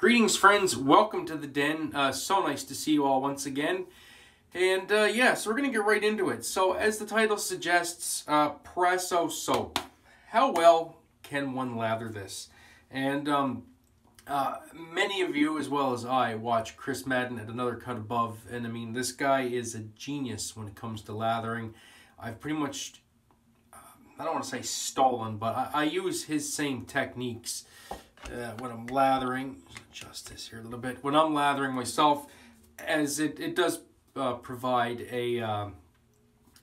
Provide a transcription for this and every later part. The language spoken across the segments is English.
Greetings, friends. Welcome to the den. So nice to see you all once again. And yeah, so we're going to get right into it. So as the title suggests, Proraso soap. How well can one lather this? And many of you, as well as I, watch Cris at Another Cut Above. And I mean, this guy is a genius when it comes to lathering. I've pretty much, I don't want to say stolen, but I use his same techniques when I'm lathering. Adjust this here a little bit. When I'm lathering myself, as it does provide a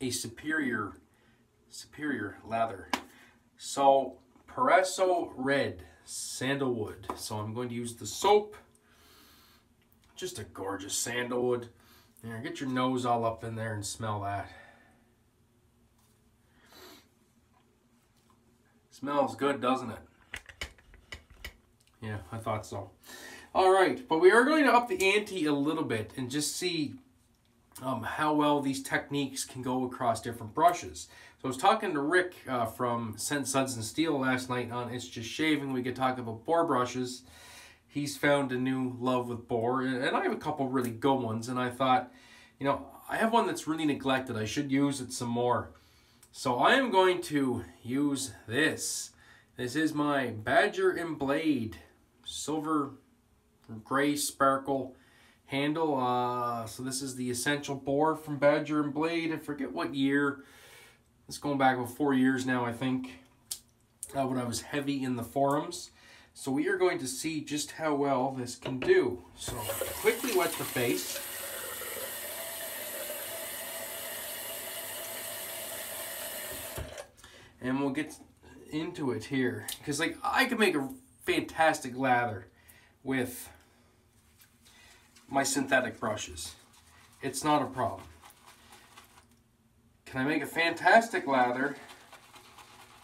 superior lather. So Proraso Red Sandalwood. So I'm going to use the soap. Just a gorgeous sandalwood. There, get your nose all up in there and smell that. Smells good, doesn't it? Yeah, I thought so. All right, but we are going to up the ante a little bit and just see how well these techniques can go across different brushes. So I was talking to Rick from Scent Suds and Steel last night on It's Just Shaving. We could talk about boar brushes. He's found a new love with boar, and I have a couple really good ones, and I thought, you know, I have one that's really neglected. I should use it some more. So I am going to use this. This is my Badger and Blade silver gray sparkle handle. So this is the Essential Boar from Badger and Blade. I forget what year. It's going back about 4 years now, I think, when I was heavy in the forums. So we are going to see just how well this can do. So quickly wet the face. And we'll get into it here, because like I could make a fantastic lather with my synthetic brushes. It's not a problem. Can I make a fantastic lather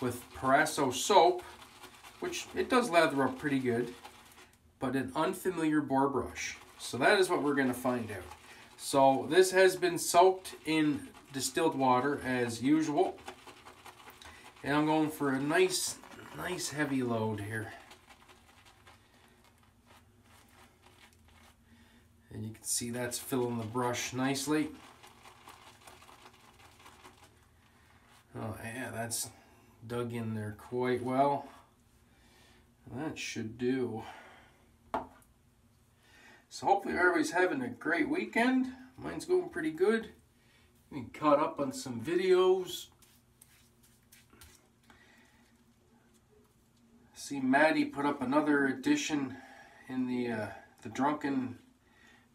with Proraso soap, which it does lather up pretty good, but an unfamiliar boar brush? So that is what we're going to find out. So this has been soaked in distilled water as usual. And I'm going for a nice heavy load here. And you can see that's filling the brush nicely. Oh yeah, that's dug in there quite well. That should do. So hopefully everybody's having a great weekend. Mine's going pretty good. Getting caught up on some videos. See, Maddie put up another edition in the Drunken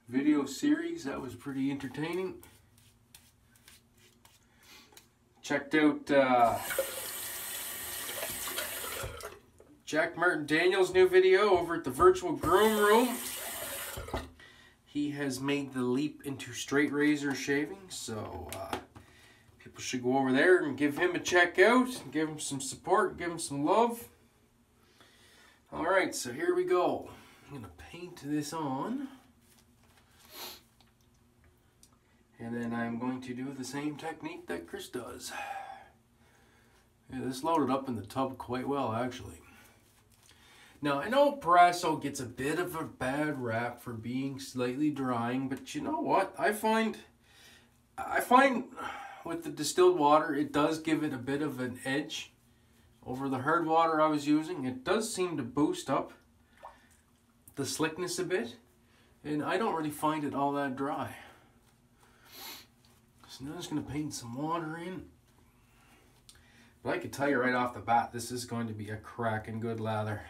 video series. That was pretty entertaining. Checked out Jack Martin Daniel's new video over at the Virtual Groom Room. He has made the leap into straight razor shaving, so people should go over there and give him a check out, give him some support, give him some love. Alright, so here we go. I'm going to paint this on. And then I'm going to do the same technique that Cris does. Yeah, this loaded up in the tub quite well, actually. Now, I know Proraso gets a bit of a bad rap for being slightly drying, but you know what? I find with the distilled water, it does give it a bit of an edge over the hard water I was using. It does seem to boost up the slickness a bit, and I don't really find it all that dry. So now I'm just going to paint some water in. But I can tell you right off the bat, this is going to be a cracking good lather.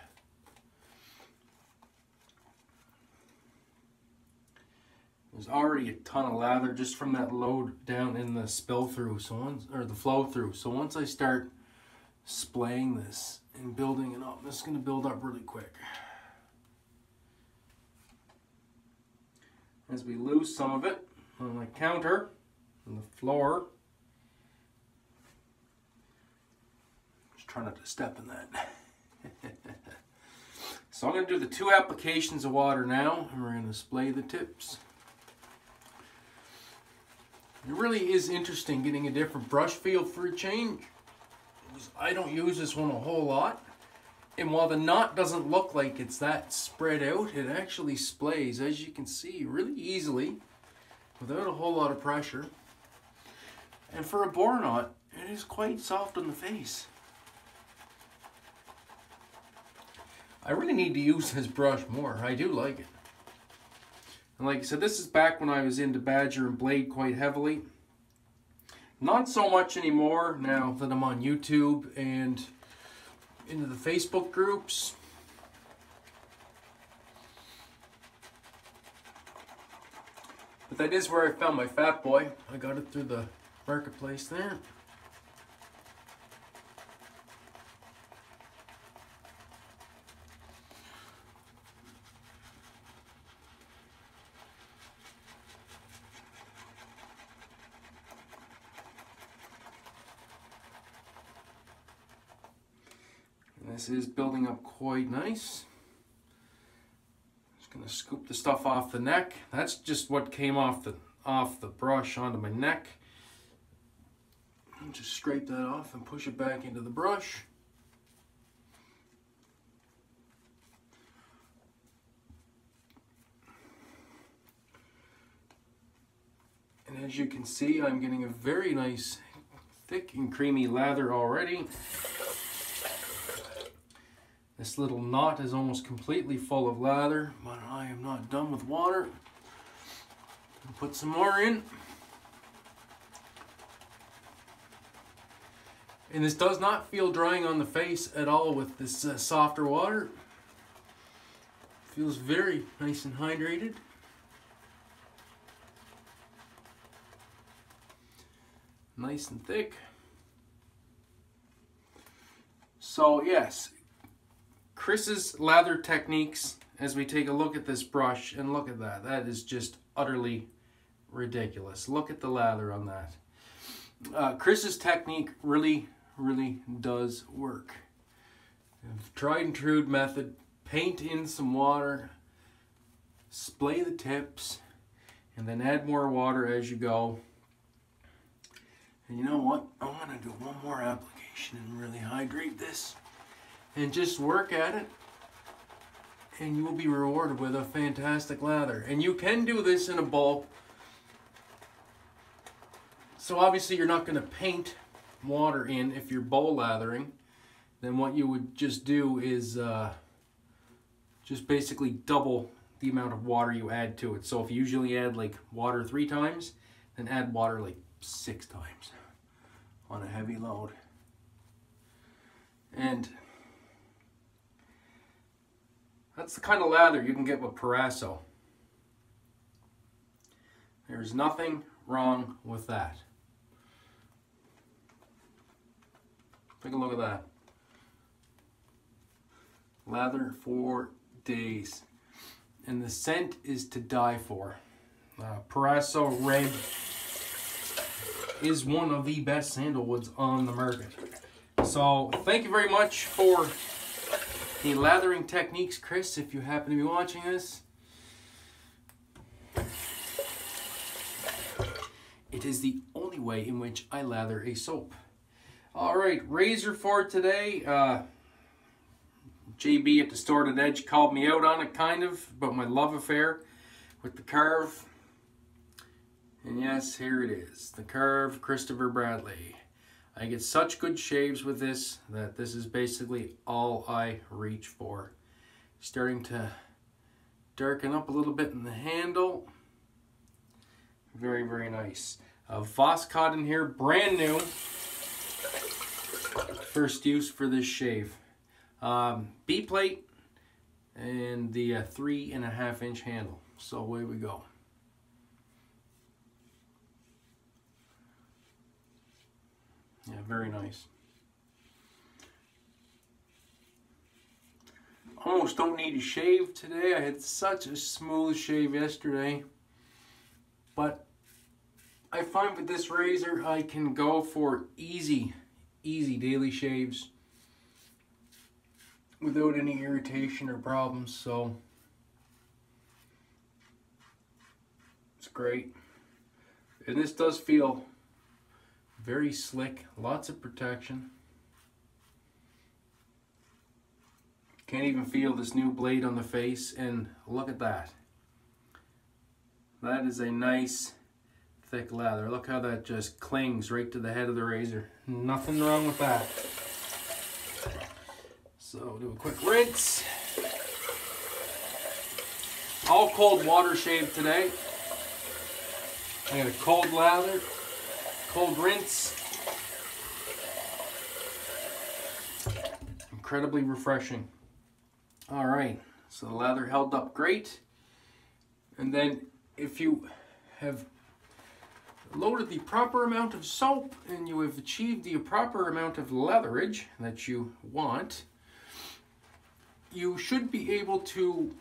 There's already a ton of lather just from that load down in the spill through, the flow through. So once I start splaying this and building it up, this is going to build up really quick. As we lose some of it on the counter, on the floor. Just try not to step in that. So I'm going to do the 2 applications of water now, and we're going to splay the tips. It really is interesting getting a different brush feel for a change. I don't use this one a whole lot, And while the knot doesn't look like it's that spread out, it actually splays, as you can see, really easily without a whole lot of pressure. And for a bore knot, it is quite soft on the face. I really need to use this brush more. I do like it. And like I said, this is back when I was into badger and blade quite heavily. Not so much anymore now that I'm on YouTube and into the Facebook groups. But that is where I found my Fat Boy. I got it through the marketplace there. This is building up quite nice. Just gonna scoop the stuff off the neck. That's just what came off the brush onto my neck. And just scrape that off and push it back into the brush. And as you can see, I'm getting a very nice, thick and creamy lather already. This little knot is almost completely full of lather, but I am not done with water. I'll put some more in. And this does not feel drying on the face at all with this softer water. Feels very nice and hydrated. Nice and thick. So yes, Chris's lather techniques, as we take a look at this brush, and look at that. That is just utterly ridiculous. Look at the lather on that. Chris's technique really does work. Tried and true method. Paint in some water, splay the tips, and then add more water as you go. And you know what? I'm going to do one more application and really hydrate this. And just work at it, and you will be rewarded with a fantastic lather. And you can do this in a bowl. So obviously you're not going to paint water in if you're bowl lathering. Then what you would just do is just basically double the amount of water you add to it. So if you usually add like water 3 times, then add water like 6 times on a heavy load. And that's the kind of lather you can get with Proraso. There's nothing wrong with that. Take a look at that. Lather for days. And the scent is to die for. Proraso Red is one of the best sandalwoods on the market. So thank you very much for the lathering techniques, Chris, if you happen to be watching this. It is the only way in which I lather a soap. Alright, razor for today. JB at Distorted Edge called me out on it, kind of, but my love affair with the Carve. And yes, here it is, the Carve Christopher Bradley. I get such good shaves with this that this is basically all I reach for. Starting to darken up a little bit in the handle. Very, very nice. Voscott in here, brand new. First use for this shave. B-plate and the 3.5 inch handle. So away we go. Yeah, very nice. Almost don't need a shave today. I had such a smooth shave yesterday. But I find with this razor I can go for easy daily shaves without any irritation or problems, so it's great. And this does feel very slick, lots of protection. Can't even feel this new blade on the face, and look at that. That is a nice thick lather. Look how that just clings right to the head of the razor. Nothing wrong with that. So do a quick rinse. All cold water shave today. I got a cold lather, cold rinse. Incredibly refreshing. All right, so the lather held up great. And then if you have loaded the proper amount of soap and you have achieved the proper amount of latherage that you want, you should be able to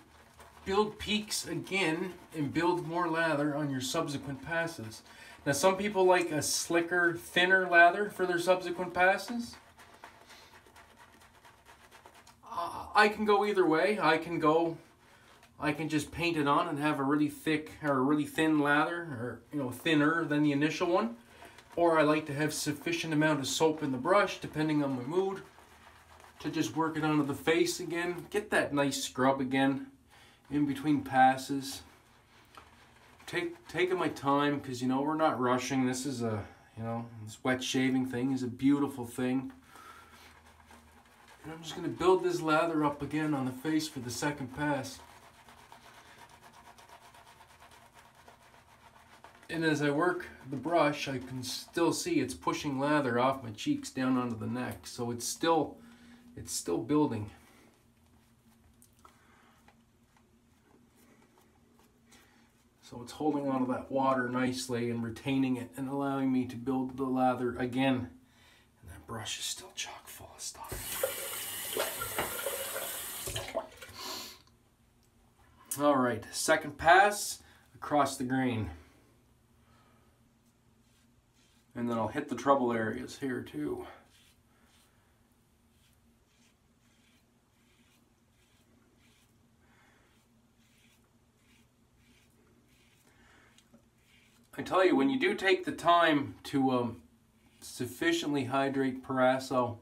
build peaks again and build more lather on your subsequent passes. Now some people like a slicker, thinner lather for their subsequent passes. I can go either way. I can just paint it on and have a really thick or a really thin lather, or thinner than the initial one. Or I like to have sufficient amount of soap in the brush, depending on my mood, to just work it onto the face again. Get that nice scrub again in between passes. Taking my time, because we're not rushing. This is this wet shaving thing is a beautiful thing. And I'm just going to build this lather up again on the face for the second pass. And as I work the brush, I can still see it's pushing lather off my cheeks down onto the neck. So it's still building. So it's holding onto that water nicely and retaining it and allowing me to build the lather again. And that brush is still chock full of stuff. All right, second pass across the grain. And then I'll hit the trouble areas here too. I tell you, when you do take the time to sufficiently hydrate Proraso,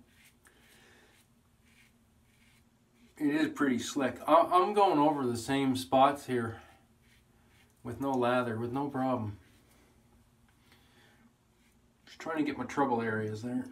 it is pretty slick. I'm going over the same spots here with no lather, with no problem. Just trying to get my trouble areas there.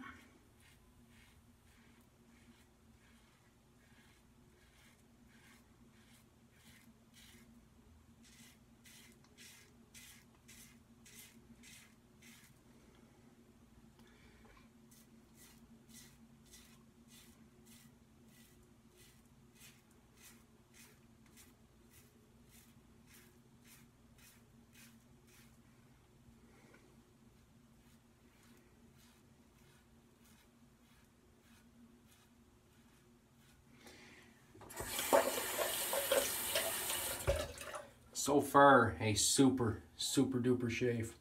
So far, a super duper shave.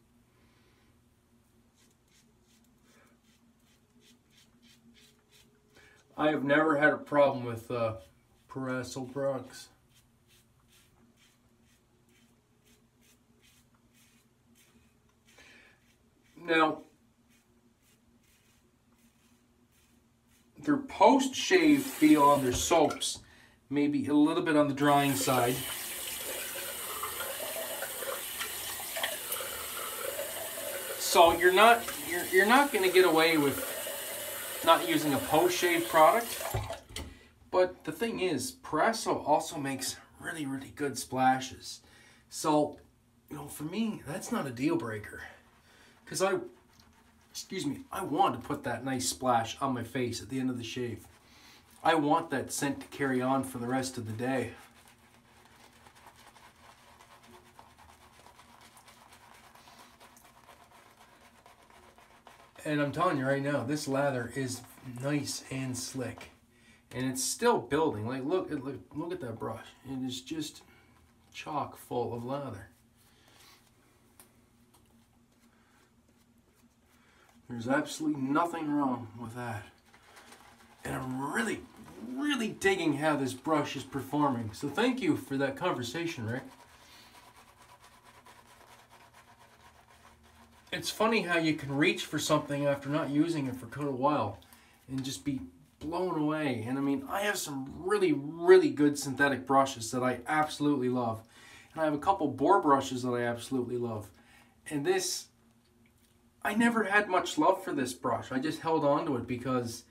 I have never had a problem with Proraso products. Now, their post-shave feel on their soaps may be a little bit on the drying side. So you're not going to get away with not using a post-shave product. But the thing is, Proraso also makes really good splashes. So, for me, that's not a deal breaker. Because I want to put that nice splash on my face at the end of the shave. I want that scent to carry on for the rest of the day. And I'm telling you right now, this lather is nice and slick. And it's still building. Like, look at that brush. It is just chock full of lather. There's absolutely nothing wrong with that. And I'm really digging how this brush is performing. So thank you for that conversation, Rick. It's funny how you can reach for something after not using it for quite a while and just be blown away. And I mean, I have some really, really good synthetic brushes that I absolutely love. And I have a couple boar brushes that I absolutely love. And this, I never had much love for this brush. I just held on to it because,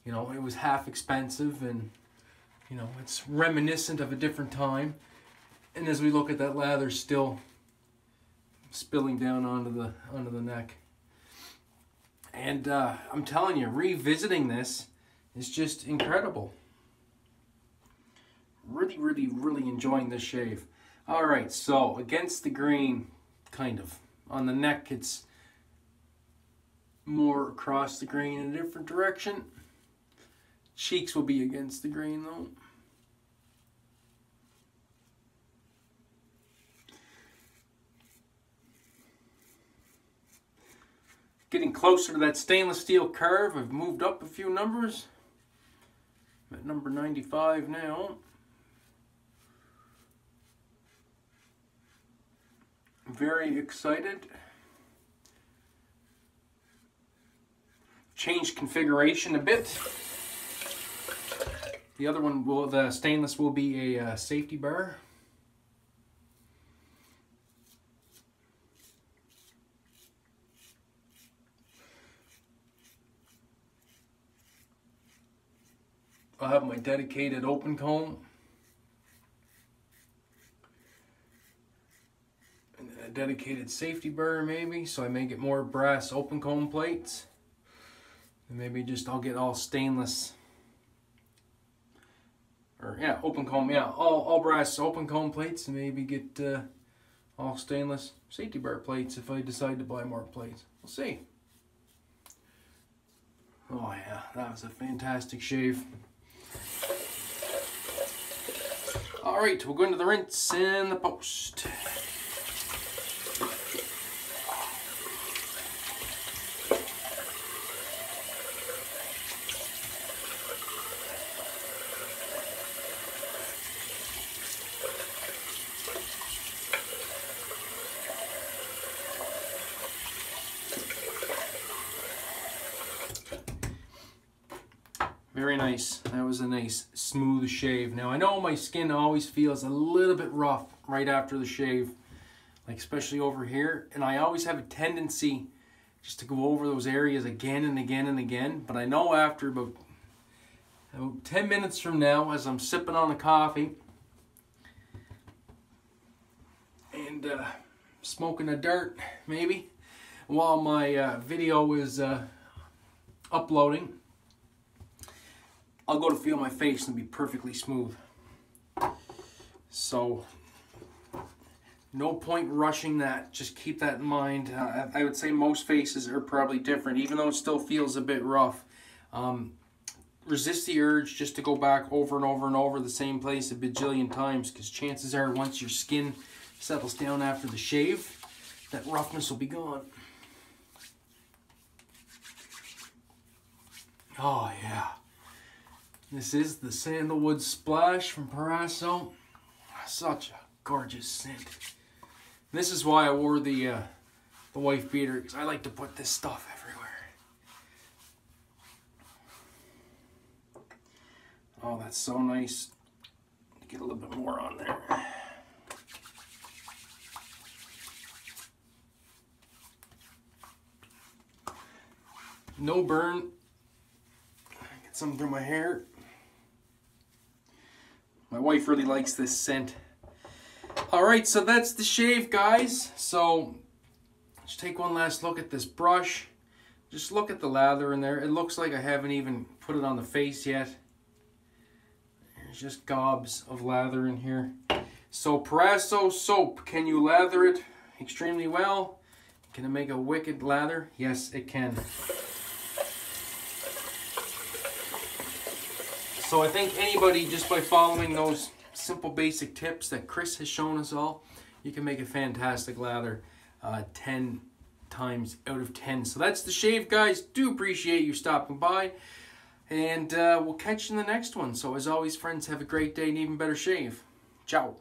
you know, it was half expensive and, you know, it's reminiscent of a different time. And as we look at that lather still spilling down onto the neck. And I'm telling you, revisiting this is just incredible. Really, really, really enjoying this shave. All right, so against the grain, kind of. On the neck, it's more across the grain in a different direction. Cheeks will be against the grain though. Getting closer to that stainless steel curve. I've moved up a few numbers. I'm at number 95 now. Very excited. Changed configuration a bit. The other one will, the stainless will be a safety bar. I'll have my dedicated open comb. And a dedicated safety bar maybe, so I may get more brass open comb plates. And maybe just I'll get all stainless. Or yeah, open comb, yeah, all brass open comb plates, and maybe get all stainless safety bar plates if I decide to buy more plates. We'll see. Oh yeah, that was a fantastic shave. Alright, we'll go into the rinse and the post. Very nice. That was a nice smooth shave. Now I know my skin always feels a little bit rough right after the shave, like especially over here, and I always have a tendency just to go over those areas again and again and again. But I know after about 10 minutes from now, as I'm sipping on a coffee and smoking a dart maybe while my video is uploading, I'll go to feel my face and be perfectly smooth. So, no point rushing that. Just keep that in mind. I would say most faces are probably different, even though it still feels a bit rough. Resist the urge just to go back over and over and over the same place a bajillion times, because chances are once your skin settles down after the shave, that roughness will be gone. Oh yeah. This is the Sandalwood Splash from Proraso. Such a gorgeous scent. This is why I wore the wife beater, because I like to put this stuff everywhere. Oh, that's so nice. Get a little bit more on there. No burn. Get some through my hair. My wife really likes this scent. Alright, so that's the shave, guys. So, let's take one last look at this brush. Just look at the lather in there. It looks like I haven't even put it on the face yet. There's just gobs of lather in here. So, Proraso soap. Can you lather it extremely well? Can it make a wicked lather? Yes, it can. So I think anybody, just by following those simple basic tips that Cris has shown us all, you can make a fantastic lather 10 times out of 10. So that's the shave, guys. Do appreciate you stopping by. And we'll catch you in the next one. So as always, friends, have a great day and even better shave. Ciao.